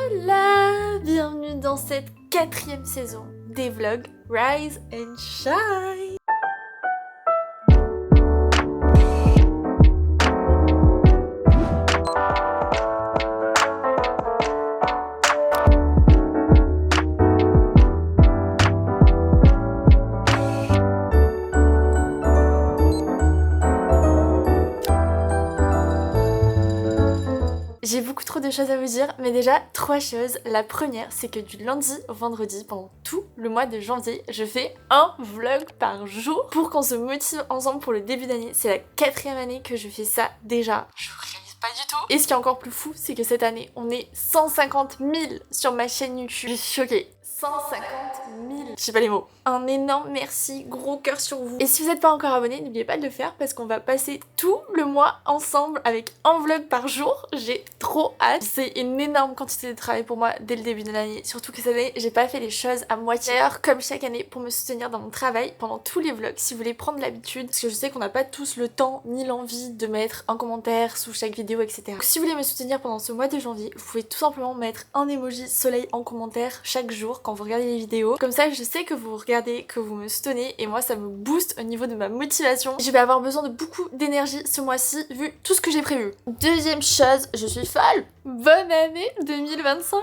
Hola, bienvenue dans cette 4e saison des vlogs Rise and Shine. J'ai beaucoup trop de choses à vous dire, mais déjà 3 choses. La première, c'est que du lundi au vendredi, pendant tout le mois de janvier, je fais un vlog par jour pour qu'on se motive ensemble pour le début d'année. C'est la 4e année que je fais ça déjà. Je réalise pas du tout. Et ce qui est encore plus fou, c'est que cette année, on est 150 000 sur ma chaîne YouTube. Je suis choquée. 150 000. Je sais pas les mots. Un énorme merci, gros cœur sur vous. Et si vous n'êtes pas encore abonné, n'oubliez pas de le faire parce qu'on va passer tout le mois ensemble avec un vlog par jour. J'ai trop hâte. C'est une énorme quantité de travail pour moi dès le début de l'année. Surtout que cette année, j'ai pas fait les choses à moitié. D'ailleurs, comme chaque année, pour me soutenir dans mon travail pendant tous les vlogs, si vous voulez prendre l'habitude, parce que je sais qu'on n'a pas tous le temps ni l'envie de mettre un commentaire sous chaque vidéo, etc. Donc, si vous voulez me soutenir pendant ce mois de janvier, vous pouvez tout simplement mettre un emoji soleil en commentaire chaque jour quand vous regardez les vidéos. Comme ça, je sais que vous regardez, que vous me soutenez et moi, ça me booste au niveau de ma motivation. Je vais avoir besoin de beaucoup d'énergie ce mois-ci vu tout ce que j'ai prévu. Deuxième chose, je suis folle. Bonne année 2025.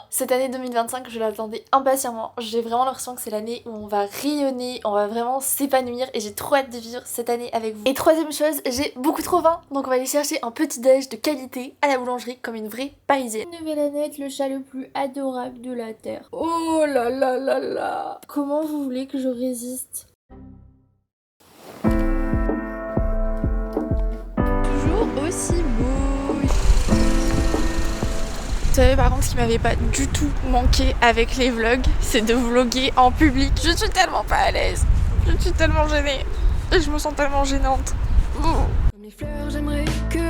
Cette année 2025, je l'attendais impatiemment. J'ai vraiment l'impression que c'est l'année où on va rayonner, on va vraiment s'épanouir et j'ai trop hâte de vivre cette année avec vous. Et troisième chose, j'ai beaucoup trop faim, donc on va aller chercher un petit déj de qualité à la boulangerie comme une vraie parisienne. Nouvelle année, le chat le plus adorable de la terre. Oh là là là là. Comment vous voulez que je résiste? Toujours aussi beau. Vous savez par contre ce qui m'avait pas du tout manqué avec les vlogs, c'est de vlogger en public. Je suis tellement pas à l'aise, je suis tellement gênée et je me sens tellement gênante. Mes fleurs, j'aimerais que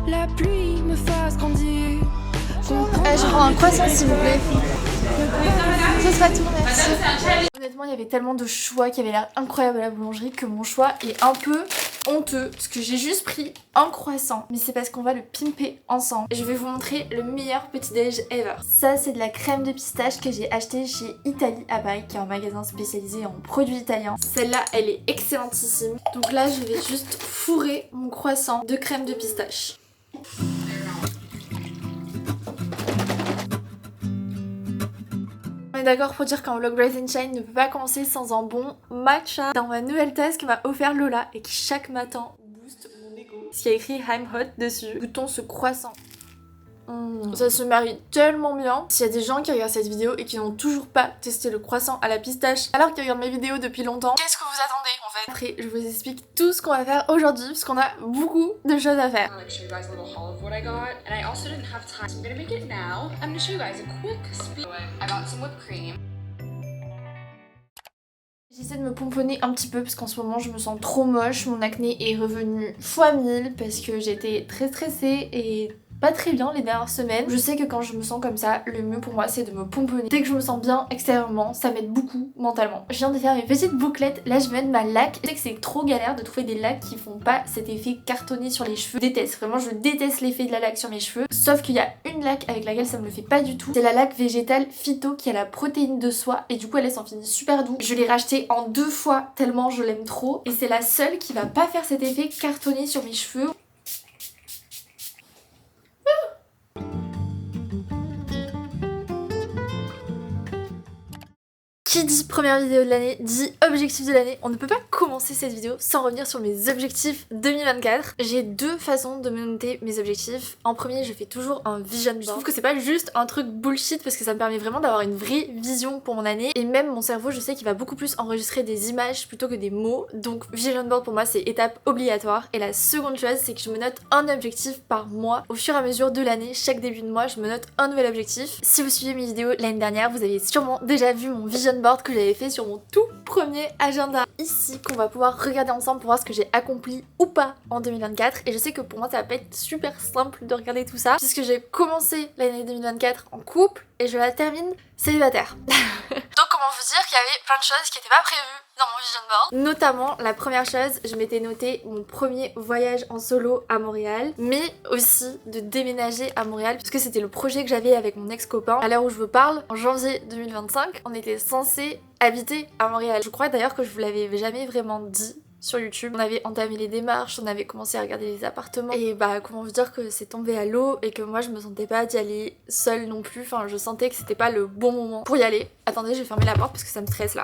la pluie me fasse grandir. Je prends un croissant s'il vous plaît. Ce sera tout, merci. Honnêtement, il y avait tellement de choix qui avaient l'air incroyables à la boulangerie que mon choix est un peu honteux parce que j'ai juste pris un croissant, mais c'est parce qu'on va le pimper ensemble. Je vais vous montrer le meilleur petit déj ever. Ça, c'est de la crème de pistache que j'ai achetée chez Italie à Paris, qui est un magasin spécialisé en produits italiens. Celle-là, elle est excellentissime. Donc là, je vais juste fourrer mon croissant de crème de pistache. On est d'accord pour dire qu'un vlog Rise and Shine ne peut pas commencer sans un bon matcha dans ma nouvelle tasse que m'a offert Lola et qui chaque matin booste mon ego. Ce qui a écrit I'm hot dessus. Goûtons ce croissant. Ça se marie tellement bien. S'il y a des gens qui regardent cette vidéo et qui n'ont toujours pas testé le croissant à la pistache alors qu'ils regardent mes vidéos depuis longtemps, qu'est-ce que vous attendez en fait? Après, je vous explique tout ce qu'on va faire aujourd'hui parce qu'on a beaucoup de choses à faire. J'essaie de me pomponner un petit peu parce qu'en ce moment je me sens trop moche, mon acné est revenu x1000 parce que j'étais très stressée et pas très bien les dernières semaines. Je sais que quand je me sens comme ça, le mieux pour moi c'est de me pomponner. Dès que je me sens bien extérieurement, ça m'aide beaucoup mentalement. Je viens de faire mes petites bouclettes, là je vais mettre ma laque. Je sais que c'est trop galère de trouver des laques qui font pas cet effet cartonné sur les cheveux. Je déteste, vraiment je déteste l'effet de la laque sur mes cheveux. Sauf qu'il y a une laque avec laquelle ça me le fait pas du tout. C'est la laque végétale Phyto qui a la protéine de soie et du coup elle laisse un fini super doux. Je l'ai rachetée en 2 fois tellement je l'aime trop. Et c'est la seule qui va pas faire cet effet cartonné sur mes cheveux. Qui dit première vidéo de l'année, dit objectif de l'année. On ne peut pas commencer cette vidéo sans revenir sur mes objectifs 2024. J'ai 2 façons de me noter mes objectifs. En premier, je fais toujours un vision board. Je trouve que c'est pas juste un truc bullshit parce que ça me permet vraiment d'avoir une vraie vision pour mon année. Et même mon cerveau, je sais qu'il va beaucoup plus enregistrer des images plutôt que des mots. Donc vision board pour moi, c'est étape obligatoire. Et la seconde chose, c'est que je me note un objectif par mois. Au fur et à mesure de l'année, chaque début de mois, je me note un nouvel objectif. Si vous suivez mes vidéos l'année dernière, vous avez sûrement déjà vu mon vision board que j'avais fait sur mon tout premier agenda ici qu'on va pouvoir regarder ensemble pour voir ce que j'ai accompli ou pas en 2024 et je sais que pour moi ça va pas être super simple de regarder tout ça puisque j'ai commencé l'année 2024 en couple et je la termine célibataire. Donc comment vous dire qu'il y avait plein de choses qui n'étaient pas prévues dans mon vision board. Notamment, la première chose, je m'étais noté mon premier voyage en solo à Montréal, mais aussi de déménager à Montréal, puisque c'était le projet que j'avais avec mon ex-copain. À l'heure où je vous parle, en janvier 2025, on était censé habiter à Montréal. Je crois d'ailleurs que je vous l'avais jamais vraiment dit sur YouTube. On avait entamé les démarches, on avait commencé à regarder les appartements et bah comment vous dire que c'est tombé à l'eau et que moi je me sentais pas d'y aller seule non plus, enfin je sentais que c'était pas le bon moment pour y aller. Attendez, je vais fermer la porte parce que ça me stresse là.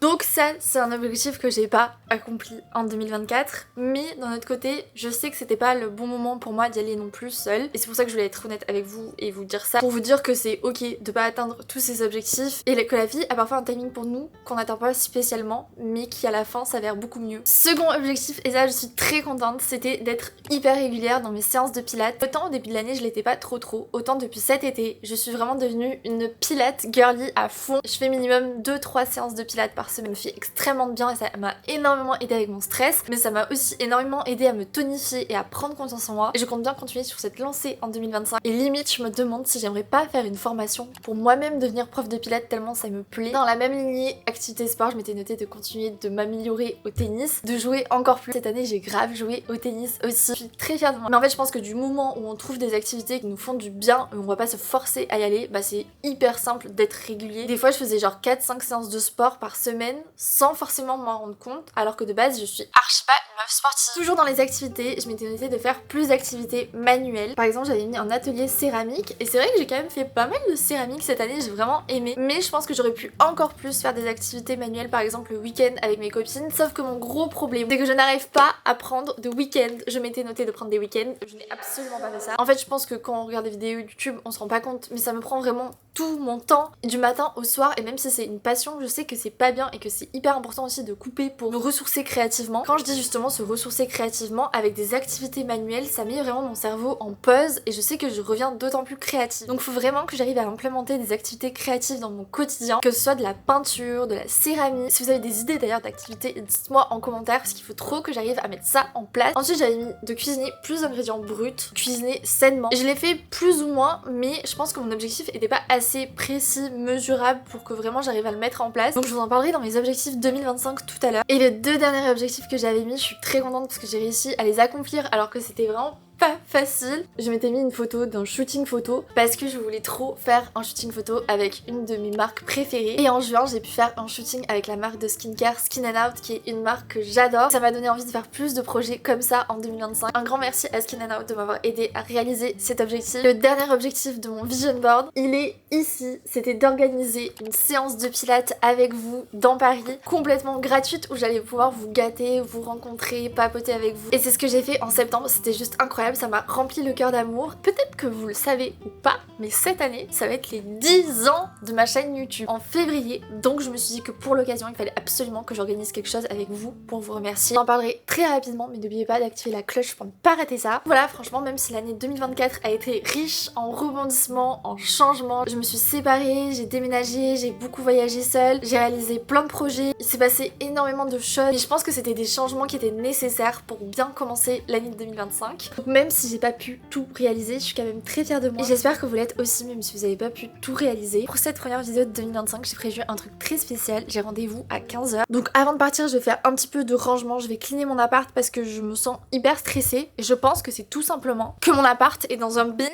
Donc ça, c'est un objectif que j'ai pas accompli en 2024, mais d'un autre côté, je sais que c'était pas le bon moment pour moi d'y aller non plus seule, et c'est pour ça que je voulais être honnête avec vous et vous dire ça, pour vous dire que c'est ok de pas atteindre tous ces objectifs, et que la vie a parfois un timing pour nous qu'on n'atteint pas spécialement, mais qui à la fin s'avère beaucoup mieux. Second objectif, et ça je suis très contente, c'était d'être hyper régulière dans mes séances de pilates. Autant au début de l'année je l'étais pas trop, autant depuis cet été, je suis vraiment devenue une pilate girly à fond. Je fais minimum 2-3 séances de pilates par semaine, me fait extrêmement bien et ça m'a énormément aidé avec mon stress, mais ça m'a aussi énormément aidé à me tonifier et à prendre confiance en moi, et je compte bien continuer sur cette lancée en 2025, et limite je me demande si j'aimerais pas faire une formation pour moi-même devenir prof de pilates tellement ça me plaît. Dans la même lignée activité sport, je m'étais notée de continuer de m'améliorer au tennis, de jouer encore plus. Cette année j'ai grave joué au tennis aussi, je suis très fière de moi. Mais en fait je pense que du moment où on trouve des activités qui nous font du bien, où on va pas se forcer à y aller, bah c'est hyper simple d'être régulier. Des fois je faisais genre 4-5 séances de sport par semaine sans forcément m'en rendre compte, alors que de base je suis archi pas une meuf sportive. Toujours dans les activités, je m'étais notée de faire plus d'activités manuelles. Par exemple j'avais mis un atelier céramique, et c'est vrai que j'ai quand même fait pas mal de céramique cette année, j'ai vraiment aimé, mais je pense que j'aurais pu encore plus faire des activités manuelles, par exemple le week-end avec mes copines, sauf que mon gros problème c'est que je n'arrive pas à prendre de week-end. Je m'étais notée de prendre des week-ends, je n'ai absolument pas fait ça. En fait je pense que quand on regarde des vidéos YouTube on se rend pas compte, mais ça me prend vraiment tout mon temps du matin au soir, et même si c'est une passion, je sais que c'est pas bien et que c'est hyper important aussi de couper pour me ressourcer créativement. Quand je dis justement se ressourcer créativement avec des activités manuelles, ça met vraiment mon cerveau en pause et je sais que je reviens d'autant plus créative. Donc faut vraiment que j'arrive à implémenter des activités créatives dans mon quotidien, que ce soit de la peinture, de la céramie. Si vous avez des idées d'ailleurs d'activités, dites-moi en commentaire parce qu'il faut trop que j'arrive à mettre ça en place. Ensuite j'avais mis de cuisiner plus d'ingrédients bruts, cuisiner sainement. Je l'ai fait plus ou moins, mais je pense que mon objectif était pas assez précis, mesurable pour que vraiment j'arrive à le mettre en place. Donc je vous en parlerai dans mes objectifs 2025 tout à l'heure. Et les deux derniers objectifs que j'avais mis, je suis très contente parce que j'ai réussi à les accomplir alors que c'était vraiment pas facile. Je m'étais mis une photo d'un shooting photo parce que je voulais trop faire un shooting photo avec une de mes marques préférées. Et en juin, j'ai pu faire un shooting avec la marque de skincare Skin and Out, qui est une marque que j'adore. Ça m'a donné envie de faire plus de projets comme ça en 2025. Un grand merci à Skin and Out de m'avoir aidé à réaliser cet objectif. Le dernier objectif de mon vision board, il est ici. C'était d'organiser une séance de pilates avec vous dans Paris, complètement gratuite, où j'allais pouvoir vous gâter, vous rencontrer, papoter avec vous. Et c'est ce que j'ai fait en septembre. C'était juste incroyable. Ça m'a rempli le cœur d'amour. Peut-être que vous le savez ou pas, mais cette année, ça va être les 10 ans de ma chaîne YouTube en février. Donc je me suis dit que pour l'occasion, il fallait absolument que j'organise quelque chose avec vous pour vous remercier. J'en parlerai très rapidement, mais n'oubliez pas d'activer la cloche pour ne pas rater ça. Voilà, franchement, même si l'année 2024 a été riche en rebondissements, en changements, je me suis séparée, j'ai déménagé, j'ai beaucoup voyagé seule, j'ai réalisé plein de projets, il s'est passé énormément de choses, et je pense que c'était des changements qui étaient nécessaires pour bien commencer l'année 2025. Donc même si j'ai pas pu tout réaliser, je suis quand même très fière de moi. Et j'espère que vous l'êtes aussi, même si vous avez pas pu tout réaliser. Pour cette première vidéo de 2025, j'ai prévu un truc très spécial. J'ai rendez-vous à 15h. Donc avant de partir, je vais faire un petit peu de rangement. Je vais cleaner mon appart parce que je me sens hyper stressée. Et je pense que c'est tout simplement que mon appart est dans un bins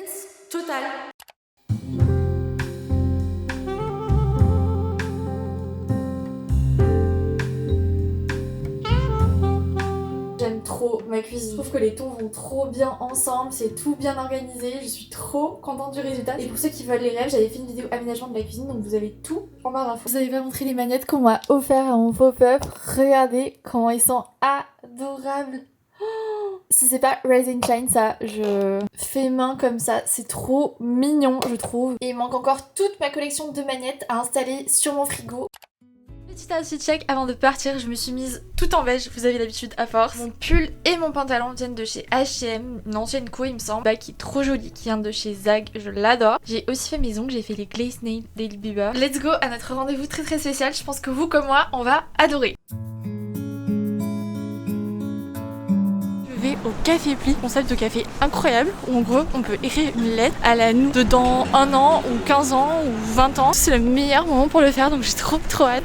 total. J'aime trop ma cuisine. Je trouve que les tons vont trop bien ensemble, c'est tout bien organisé, je suis trop contente du résultat. Et pour ceux qui veulent les rêves, j'avais fait une vidéo aménagement de la cuisine, donc vous avez tout en barre d'infos. Vous avez pas montré les manettes qu'on m'a offert à mon pop-up. Regardez comment ils sont adorables. Oh, si c'est pas Rise and Shine, ça, je fais main comme ça, c'est trop mignon je trouve. Et il manque encore toute ma collection de manettes à installer sur mon frigo. Petit outfit check avant de partir, je me suis mise tout en beige, vous avez l'habitude à force. Mon pull et mon pantalon viennent de chez H&M, une ancienne co il me semble, qui est trop jolie, qui vient de chez Zag, je l'adore. J'ai aussi fait mes ongles, j'ai fait les Glaze Nail Daily Bieber. Let's go à notre rendez-vous très très spécial, je pense que vous comme moi, on va adorer. Je vais au Café Pli, concept de café incroyable où en gros on peut écrire une lettre à la nous de dans 1 an ou 15 ans ou 20 ans. C'est le meilleur moment pour le faire donc j'ai trop hâte.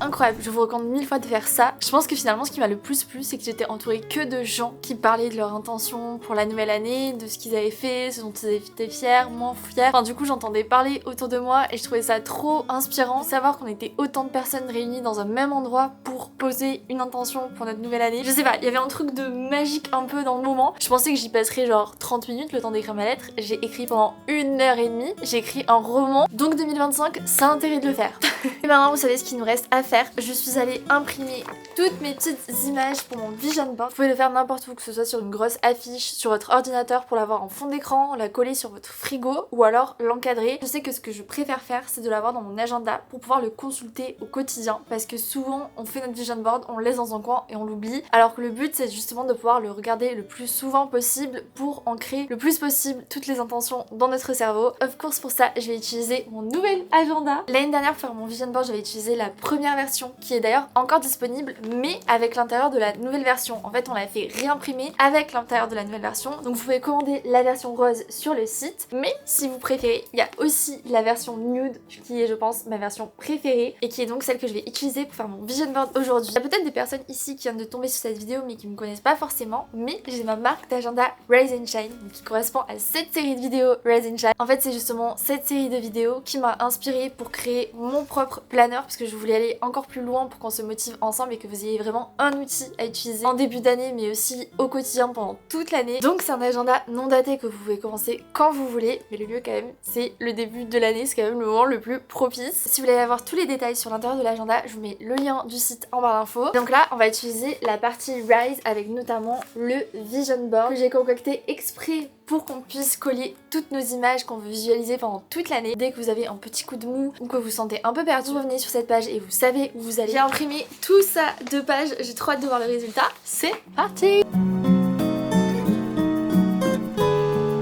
Incroyable, je vous recommande 1000 fois de faire ça. Je pense que finalement ce qui m'a le plus plu c'est que j'étais entourée que de gens qui parlaient de leur intention pour la nouvelle année, de ce qu'ils avaient fait, ce dont ils étaient fiers, moins fiers. Enfin du coup j'entendais parler autour de moi et je trouvais ça trop inspirant. Savoir qu'on était autant de personnes réunies dans un même endroit pour poser une intention pour notre nouvelle année. Je sais pas, il y avait un truc de magique un peu dans le moment. Je pensais que j'y passerais genre 30 minutes le temps d'écrire ma lettre. J'ai écrit pendant 1h30, j'ai écrit un roman. Donc 2025, ça a intérêt de le faire. Et maintenant vous savez ce qu'il nous reste à faire. Je suis allée imprimer toutes mes petites images pour mon vision board. Vous pouvez le faire n'importe où, que ce soit sur une grosse affiche, sur votre ordinateur pour l'avoir en fond d'écran, la coller sur votre frigo ou alors l'encadrer. Je sais que ce que je préfère faire c'est de l'avoir dans mon agenda pour pouvoir le consulter au quotidien parce que souvent on fait notre vision board, on le laisse dans un coin et on l'oublie alors que le but c'est justement de pouvoir le regarder le plus souvent possible pour ancrer le plus possible toutes les intentions dans notre cerveau. Of course pour ça je vais utiliser mon nouvel agenda. L'année dernière pour faire mon vision board j'avais utilisé la première version qui est d'ailleurs encore disponible mais avec l'intérieur de la nouvelle version. En fait on l'a fait réimprimer avec l'intérieur de la nouvelle version donc vous pouvez commander la version rose sur le site mais si vous préférez il y a aussi la version nude qui est je pense ma version préférée et qui est donc celle que je vais utiliser pour faire mon vision board aujourd'hui. Il y a peut-être des personnes ici qui viennent de tomber sur cette vidéo mais qui me connaissent pas forcément mais j'ai ma marque d'agenda Rise and Shine qui correspond à cette série de vidéos Rise and Shine. En fait c'est justement cette série de vidéos qui m'a inspirée pour créer mon propre planeur parce que je voulais aller encore plus loin pour qu'on se motive ensemble et que vous ayez vraiment un outil à utiliser en début d'année mais aussi au quotidien pendant toute l'année. Donc c'est un agenda non daté que vous pouvez commencer quand vous voulez mais le mieux quand même c'est le début de l'année, c'est quand même le moment le plus propice. Si vous voulez avoir tous les détails sur l'intérieur de l'agenda, je vous mets le lien du site en barre d'infos. Donc là on va utiliser la partie Rise avec notamment le Vision Board que j'ai concocté exprès pour qu'on puisse coller toutes nos images qu'on veut visualiser pendant toute l'année. Dès que vous avez un petit coup de mou ou que vous sentez un peu perdu, vous revenez sur cette page et vous savez où vous allez. J'ai imprimé tout ça de pages, j'ai trop hâte de voir le résultat. C'est parti!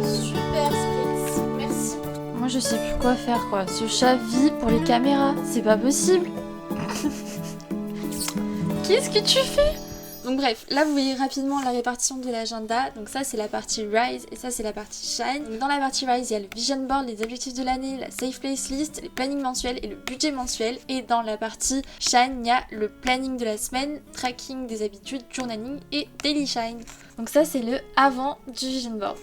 Super Spritz, merci. Moi je sais plus quoi faire quoi. Ce chat vit pour les caméras, c'est pas possible. Qu'est-ce que tu fais? Donc bref, là vous voyez rapidement la répartition de l'agenda. Donc ça c'est la partie Rise et ça c'est la partie Shine. Donc dans la partie Rise il y a le Vision Board, les objectifs de l'année, la Safe Place List, les plannings mensuels et le budget mensuel. Et dans la partie Shine il y a le planning de la semaine, tracking des habitudes, journaling et Daily Shine. Donc ça c'est le avant du Vision Board.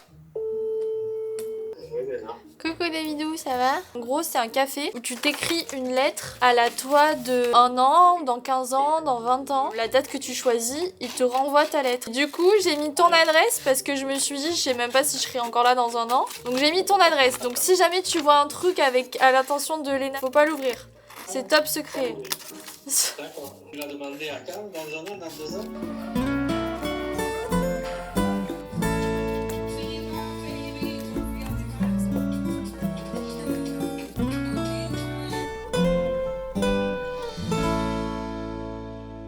Coucou Davidou, ça va? En gros, c'est un café où tu t'écris une lettre à la toi de 1 an, dans 15 ans, dans 20 ans. La date que tu choisis, il te renvoie ta lettre. Du coup, j'ai mis ton adresse parce que je me suis dit, je sais même pas si je serai encore là dans 1 an. Donc j'ai mis ton adresse. Donc si jamais tu vois un truc avec à l'intention de Léna, faut pas l'ouvrir. C'est top secret. D'accord. Tu l'as demandé à quand? Dans 1 an, dans 2 ans?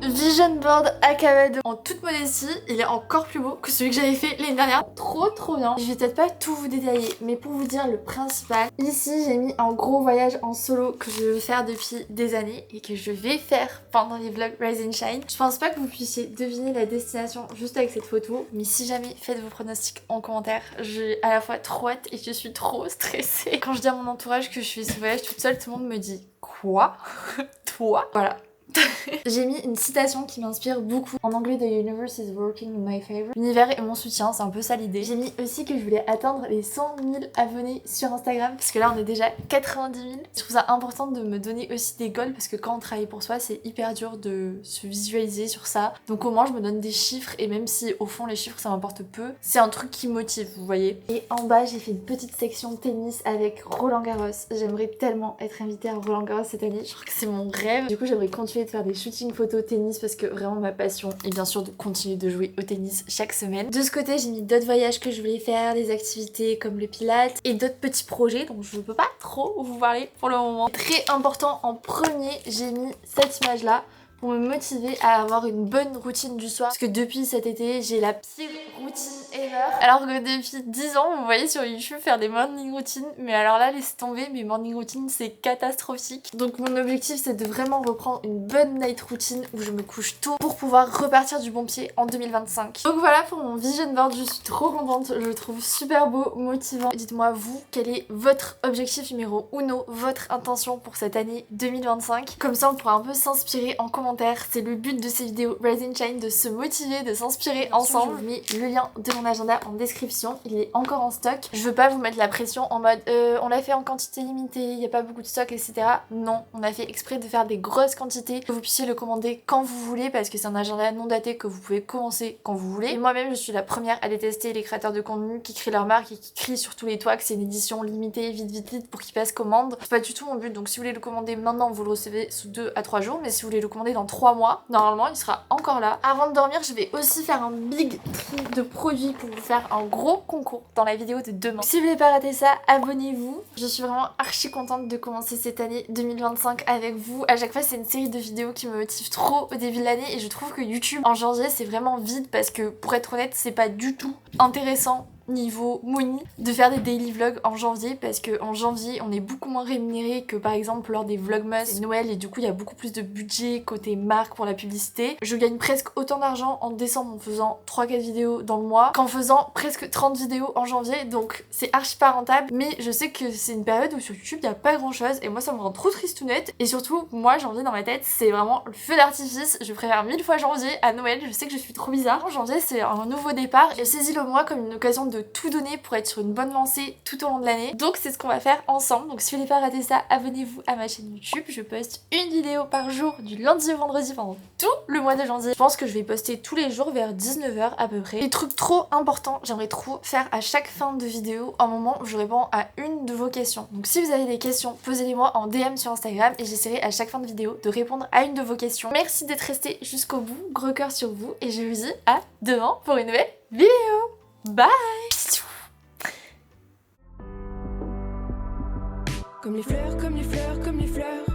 Vision Board Akabado en toute modestie, il est encore plus beau que celui que j'avais fait l'année dernière. Trop bien. Je vais peut-être pas tout vous détailler, mais pour vous dire le principal, ici j'ai mis un gros voyage en solo que je veux faire depuis des années et que je vais faire pendant les vlogs Rise and Shine. Je pense pas que vous puissiez deviner la destination juste avec cette photo, mais si jamais, faites vos pronostics en commentaire. J'ai à la fois trop hâte et je suis trop stressée. Quand je dis à mon entourage que je fais ce voyage toute seule, tout le monde me dit « Quoi? Toi ?» Voilà. J'ai mis une citation qui m'inspire beaucoup. En anglais, The universe is working in my favor. L'univers est mon soutien, c'est un peu ça l'idée. J'ai mis aussi que je voulais atteindre les 100 000 abonnés sur Instagram parce que là on est déjà 90 000. Je trouve ça important de me donner aussi des goals parce que quand on travaille pour soi, c'est hyper dur de se visualiser sur ça. Donc au moins je me donne des chiffres et même si au fond les chiffres ça m'importe peu, c'est un truc qui motive, vous voyez. Et en bas j'ai fait une petite section tennis avec Roland Garros. J'aimerais tellement être invitée à Roland Garros cette année. Je crois que c'est mon rêve. Du coup j'aimerais continuer de faire des shootings photos tennis parce que vraiment ma passion est bien sûr de continuer de jouer au tennis chaque semaine. De ce côté j'ai mis d'autres voyages que je voulais faire, des activités comme le pilates et d'autres petits projets dont je ne peux pas trop vous parler pour le moment. Très important en premier, j'ai mis cette image là pour me motiver à avoir une bonne routine du soir. Parce que depuis cet été, j'ai la pire routine ever. Alors que depuis 10 ans, vous voyez sur YouTube faire des morning routines. Mais alors là, laissez tomber, mes morning routines, c'est catastrophique. Donc mon objectif, c'est de vraiment reprendre une bonne night routine où je me couche tôt pour pouvoir repartir du bon pied en 2025. Donc voilà pour mon vision board, je suis trop contente. Je le trouve super beau, motivant. Dites-moi vous, quel est votre objectif numéro uno, votre intention pour cette année 2025. Comme ça, on pourra un peu s'inspirer en commentaire. C'est le but de ces vidéos Rise and Shine, de se motiver, de s'inspirer ensemble. Je vous mets le lien de mon agenda en description. Il est encore en stock. Je veux pas vous mettre la pression en mode on l'a fait en quantité limitée, il n'y a pas beaucoup de stock, etc. Non, on a fait exprès de faire des grosses quantités, que vous puissiez le commander quand vous voulez parce que c'est un agenda non daté que vous pouvez commencer quand vous voulez. Et moi-même, je suis la première à détester les créateurs de contenu qui créent leur marque et qui crient sur tous les toits que c'est une édition limitée, vite pour qu'ils passent commande. C'est pas du tout mon but, donc si vous voulez le commander maintenant, vous le recevez sous 2 à 3 jours, mais si vous voulez le commander dans 3 mois, normalement il sera encore là. Avant de dormir, je vais aussi faire un big tri de produits pour vous faire un gros concours dans la vidéo de demain. Si vous voulez pas rater ça, abonnez-vous. Je suis vraiment archi contente de commencer cette année 2025 avec vous. À chaque fois, c'est une série de vidéos qui me motive trop au début de l'année et je trouve que YouTube en janvier, c'est vraiment vide parce que pour être honnête, c'est pas du tout intéressant niveau money de faire des daily vlogs en janvier parce que en janvier on est beaucoup moins rémunéré que par exemple lors des vlogmas c'est Noël et du coup il y a beaucoup plus de budget côté marque pour la publicité. Je gagne presque autant d'argent en décembre en faisant 3-4 vidéos dans le mois qu'en faisant presque 30 vidéos en janvier, donc c'est archi pas rentable, mais je sais que c'est une période où sur YouTube il y a pas grand chose et moi ça me rend trop tristounette et surtout moi janvier dans ma tête c'est vraiment le feu d'artifice. Je préfère 1000 fois janvier à Noël. Je sais que je suis trop bizarre. Janvier c'est un nouveau départ et saisis le mois comme une occasion de tout donner pour être sur une bonne lancée tout au long de l'année. Donc c'est ce qu'on va faire ensemble. Donc si vous voulez pas rater ça, abonnez-vous à ma chaîne YouTube. Je poste une vidéo par jour du lundi au vendredi pendant tout le mois de janvier. Je pense que je vais poster tous les jours vers 19h à peu près. Des trucs trop importants, j'aimerais trop faire à chaque fin de vidéo un moment où je réponds à une de vos questions. Donc si vous avez des questions, posez-les-moi en DM sur Instagram et j'essaierai à chaque fin de vidéo de répondre à une de vos questions. Merci d'être resté jusqu'au bout. Gros cœur sur vous et je vous dis à demain pour une nouvelle vidéo. Bye! Comme les fleurs, comme les fleurs, comme les fleurs.